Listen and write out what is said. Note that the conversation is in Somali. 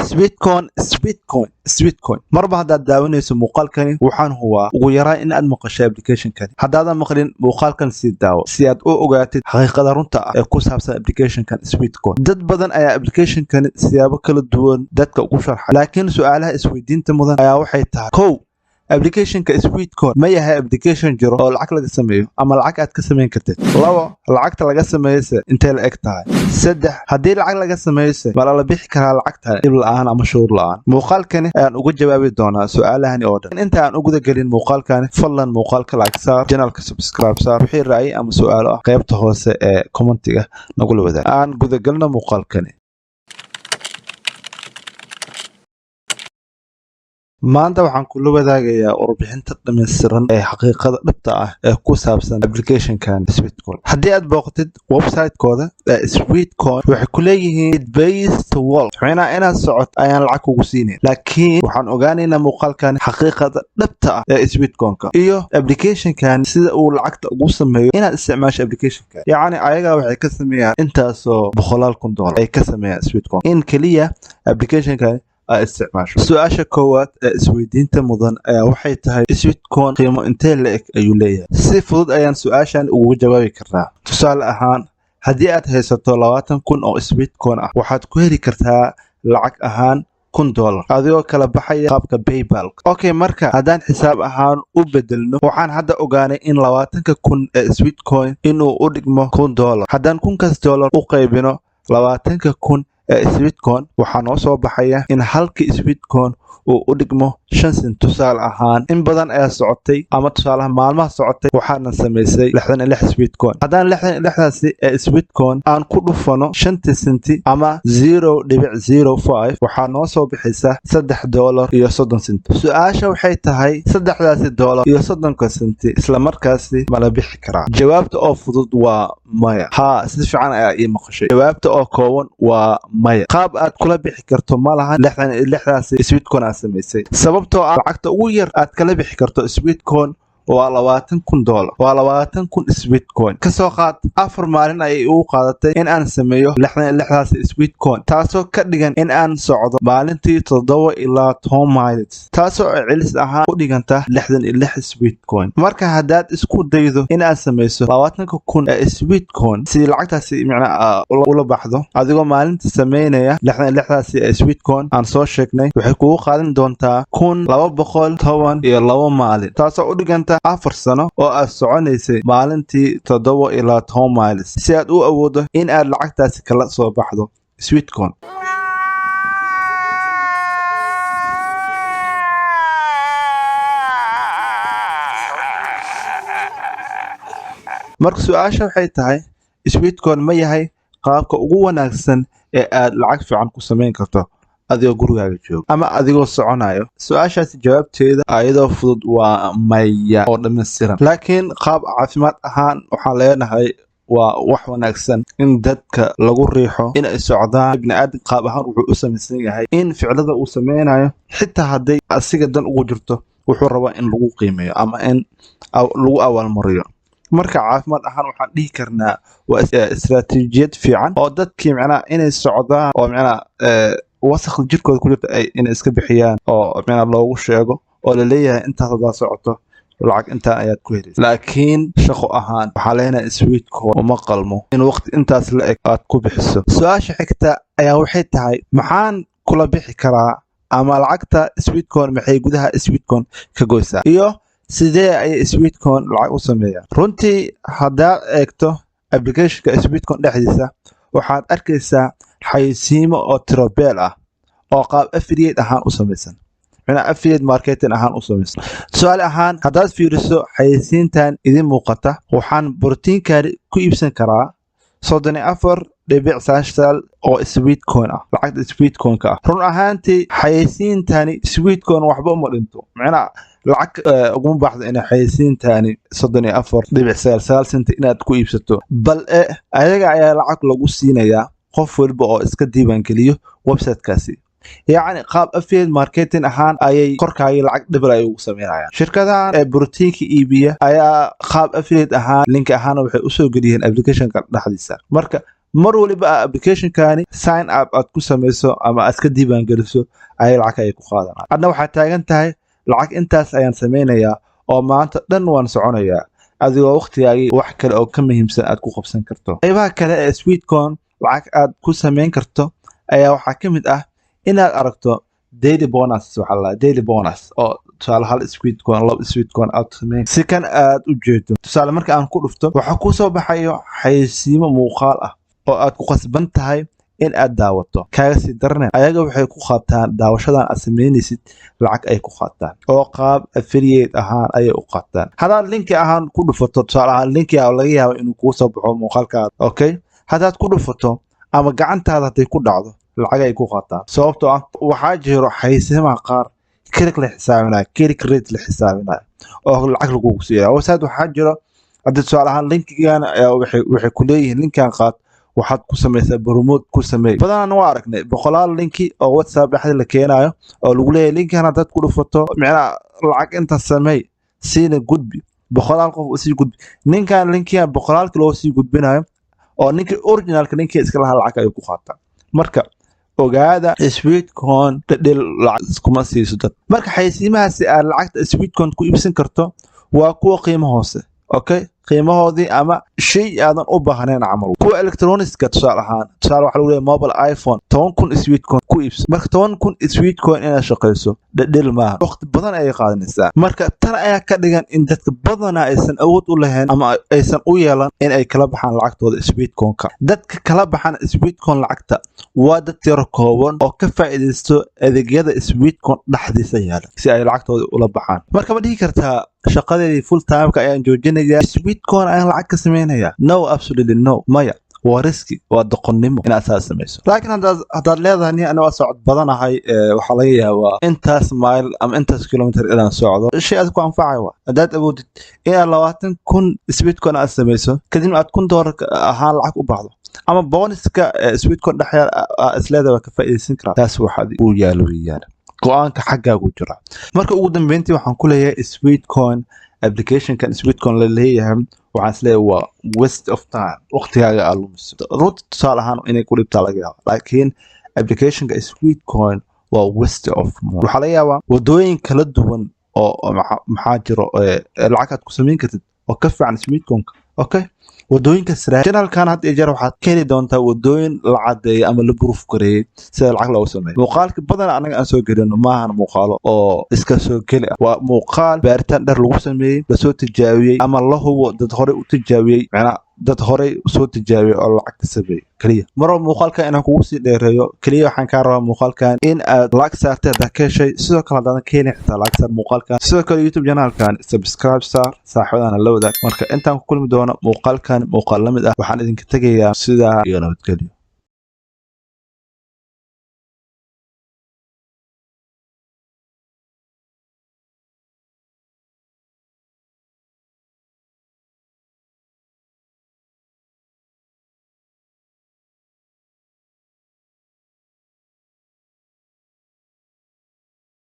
sweetcoin marba haddaad daawanayso muuqaalkani waxaan hubaa ugu yaraan in aad maqashay applicationkani haddaadan maqlin muuqaalkan sii daawo si aad u ogaatid xaqiiqada runta ah ee ku saabsan applicationkan sweetcoin dad badan ayaa applicationkani siyaabo kala duwan dadka ugu sharxa laakiin su-aalaha isweydiinta mudan ayaa waxay tahay kow applicationka sweetcoin ma yahay application jiro oo lacag laga sameeyo ama lacag aad ka samayn kartid labo lacagta laga sameeyse intee la eg tahay saddex haddii lacag laga sameeyse ma lala bixi karaa lacagta dhib la-aan ama shuruud la-aan muuqaalkani ayaan uga jawaabi doonaa su-aalahani oo dhan inta aan u guda gelin muuqaalkani fadlan muuqaalka like saar janalka subscribe saar wixii ra'yi ama su-aalo ah qaybta hoose ee commentiga nagula wadaag aan gudagalno muuqaalkani maanta waxaan kula wadaagayaa warbixinta dhammaystiran ee xaqiiqada dhabta ah ee ku saabsan applicationkan sweetcoin haddii aad booqatid website-kooda sweetcoin waxay ku leeyihiin it pays to work micnaha inaad socod ayaan lacag kugu siinayn laakiin waxaan ogaanaynaa muuqaalkan xaqiiqada dhabta ah ee sweetcoinka iyo applicationkan sida uu lacagta ugu sameeyo inaad isticmaasho applicationkan yacni ayagaa waxay ka sameeyaan intaasoo boqolaal kun doolar ay ka sameeyaan sweetcoin in keliya applicationkan isticmaasho su-aasha koowaad ee isweydiinta mudan ayaa waxay tahay sweetcoin qiimo intee la eg ayuu leeyahay si fudud ayaan su-aashan ugu jawaabi karnaa tusaale ahaan haddii aad haysato 20 kun oo sweetcoin ah waxaad ku heli kartaa lacag ahaan $1 adigoo kala baxaya qaabka PayPal okay marka haddaan xisaab ahaan u bedelno waxaan hadda ogaanay in 20 kun ee sweetcoin inuu u dhigmo $1 haddaan kunkaas dollar u qaybino 20 kun sweetcoin waxaa noo soo baxaya in halkii sweetcoin uu u dhigmo 5 sent tusaale ahaan in badan ayaa socotay ama tusaalaha maalmaha socotay waxaana samaysay 66 sweetcoin haddaan 66daasi ee sweetcoin aan ku dhufano 5 senti ama 0.05 waxaa noo soo bixaysa $3.30 su-aasha waxay tahay saddexdaasi dollar iyo 30 senti isla markaasi mala bixi karaa jawaabta oo fudud waa maya haa si fiican ayaa ii maqashay jawaabta oo kooban waa maya qaab aad kula bixi karto ma lahan 66daasi sweetcoin samaysay sababtoo ah lacagta ugu yar aad kala bixi karto sweetcoin waa $20,000 waa 20 kun sweetcoin kasoo qaad 4 maalin ayay ugu qaadatay in aan sameeyo 66daasi sweetcoin taasoo ka dhigan in aan socdo maalintii 7 ilaa 10 miles taasoo celis ahaan u dhiganta 66 sweetcoin marka haddaad isku daydo in aad samayso 20 kun ee sweetcoin si lacagtaasi macnaa ula baxdo adigoo maalintii sameynaya 66daasi sweetcoin aan soo sheegnay waxay kugu qaadan doontaa 1212 maalin taasoo u dhiganta 4 sano oo aad soconaysay maalintii 7 ilaa 10 miles si aad u awoodo in aad lacagtaasi kala soo baxdo sweetcoin marka su-aasha waxay tahay sweetcoin ma yahay qaabka ugu wanaagsan ee aad lacag fiican ku samayn karto adigoo gurigaaga jooga ama adigoo soconayo su-aashaasi jawaabteeda ayadoo fudud waa maya oo dhammaystiran laakiin qaab caafimaad ahaan waxaan leenahay waa wax wanaagsan in dadka lagu riixo inay socdaan ibni aadam qaab ahaan wuxuu u samaysan yahay in ficilada uu sameynayo xitaa hadday asiga dan ugu jirto wuxuu rabaa in lagu qiimeeyo ama in lagu abaalmariyo marka caafimaad ahaan waxaan dhihi karnaa waa istaraatiijiyad fiican oo dadkii macnaha inay socdaan oo macnaha wasakh jirkooda ku jirta ay inay iska bixiyaan oo macnaha loogu sheego oo la leeyahay intaas hadaa socoto lacag intaan ayaad ku helaysa laakiin shaqo ahaan waxaa leenahay sweetcoin uma qalmo in waqti intaas la eg aad ku bixiso su-aasha xigta ayaa waxay tahay maxaan kula bixi karaa ama lacagta sweetcoin maxay gudaha sweetcoin ka goysaa iyo sidee ayay sweetcoin lacag u sameeyaan runtii haddaad eegto applicationka sweetcoin dhexdiisa waxaad arkaysaa xayeysiimo oo tirobeel ah oo qaab affiliate ahaan u samaysan macnaa affiliate marketing ahaan u samaysan tusaale ahaan haddaad fiiriso xayeysiintan idin muuqata waxaan borotiinkaani ku iibsan karaa 34.9 oo sweetcoin ah lacagta sweetcoinka ah run ahaantii xayeysiintani sweetcoin waxba uma dhinto macnaa lacag uguma baxdo inay xayeysiintani 34.9 senti inaad ku iibsato bal ayaga ayaa lacag lagu siinayaa qof walba oo iska diiwaangeliyo websitekaasi yacni qaab affiliate marketing ahaan ayay korkaagii lacag dhibil ay ugu sameynayaan shirkadahan ee borotiinka iibiya ayaa qaab affiliate ahaan link ahaan waxay usoo geliyeen applicationka dhexdiisa marka mar waliba applicationkani sign up aad ku samayso ama aad ka diiwaangeliso ayay lacag ay ku qaadanayaan. Adna waxaad taagan tahay lacag intaas ayaan samaynayaa oo maanta dhan waan soconayaa adigoo waqtigaagii wax kale oo ka muhiimsan aad ku qabsan karto. qaybaha kale ee Sweetcoin lacag aad ku samayn karto ayaa waxaa ka mid ah inaad aragto daily bonus. Waxaa la daily bonus oo tusaale hal Sweetcoin laba Sweetcoin aad samayn si kan aad u jeedo. Tusaale marka aan ku dhufto waxaa ku soo baxayo xayeysiimo muuqaal ah oo aad ku qasban tahay in aad daawato. kaaga sii darneen ayaga waxay ku qaataan daawashadan aad samaynaysid lacag ay ku qaataan oo qaab affiliate ahaan ayay u qaataan. haddaad linki ahaan ku dhufato tusaale ahaan linki laga yaabo inuu kuu soo baxo muuqaalkaada okay haddaad ku dhufato ama gacantaada hadday ku dhacdo lacag ay ku qaataan sababtoo ah waxaa jiro xayeysiimaha qaar click la xisaabinayo click rate la xisaabinayo oo lacag lagugu siiyo. website waxaa jiro haddii tusaale ahaan linkigan waxay ku leeyihiin linkan qaad waxaad ku samaysaa promote ku sameey. badanaan waa aragnay boqolaal linki oo WhatsApp dhexda la keenayo oo lagu leeyahay linkan haddaad ku dhufato micnaha lacag inta sameey siina gudbi boqolaal qof u sii gudbi. ninkan linkigan boqolaal kilo sii gudbinayo oo ninka originalka linki iska lahaa lacag ay ku qaataan. marka ogaada Sweetcoin dhadhel lacag kuma siiso dad. marka xayeysiimahaasi aad lacagta Sweetcoin ku iibsan karto waa kuwa qiimo hoose okay qiimahoodii ama shay aadan u baahnayn camal. kuwa electronicska tusaale waxa lagu leeyahay mobile iPhone 10,000 Sweetcoin ku iibso. marka 10,000 Sweetcoin inaad shaqayso dhadhel maaha waqti badan ayay qaadanaysaa. marka tan ayaa ka dhigan in dadka badanaa aysan awood u lahayn ama aysan u yeelan in ay kala baxaan lacagtooda Sweetcoin-ka. dadka kala baxaan Sweetcoin lacagta waa dad tiro kooban oo ka faa'iideysto adeegyada Sweetcoin dhexdiisa yaala si ay lacagtooda ula baxaan. marka ma dhihi kartaa shaqadeedii full time-ka ayaan joojinayaa Sweetcoin ayaan lacag ka samaynayaa? No, absolutely no. maya waa riski waa doqonnimo inaad saas samayso. laakiin haddaad leedahay nin aniga socod badanahay waxaa laga yaabaa intaas mile ama intaas kilomitir inaan socdo shay aad ku anfacay waa haddaad awoodid inaad 20,000 Sweetcoin aad samayso kadibna aad $1,000 ahaan lacag u baxdo ama bonuska Sweetcoin dhexyaal isleedahay waa ka faa'iideysan karaa. taas waxaad u yaalo weeyaan go'aanka xaggaagu jira. marka ugu dambeyntii waxaan ku leeyahay Sweetcoin applicationkan Sweetcoin la leeyahay waxaan isleeyahay waa waste of time waqtigaaga aad lumiso. runta tusaale ahaan inay ku dhibtaa laga yaaba laakiin applicationka Sweetcoin waa waste of money. waxaa laga yaabaa wadooyin kala duwan oo maxaa jiro lacag aad ku samayn kartid oo ka fiican Sweetcoin okay wadooyinka channelkan had iyo jeer waxaad ka heli doontaa wadooyin la cadeeyay ama la proof gareeyay sida lacag loogu sameeyo. muuqaalka badan anaga aan soo gelino maahan muuqaalo oo iska soo geli ah waa muuqaal baaritaan dhar lagu sameeyey la soo tijaabiyey ama la hubo dad hore u tijaabiyey macnaha dad hore soo tijaabiyey oo lacag ka sameeyey kaliya. maroo muuqaalka inaan kugu sii dheereeyo kaliya waxaan kaa rabaa muuqaalkan in aad lacag saartay haddaad ka heshay sidoo kale haddaadan ka helin xitaa lacag saar muuqaalkan. sidoo kale YouTube channelkan subscribe saar saaxiibadana la wadaag. marka intaan ku kulmi doono muuqaalkan muuqaal la mid ah waxaan idinka tegayaa sidaa iyo nabadgelyo.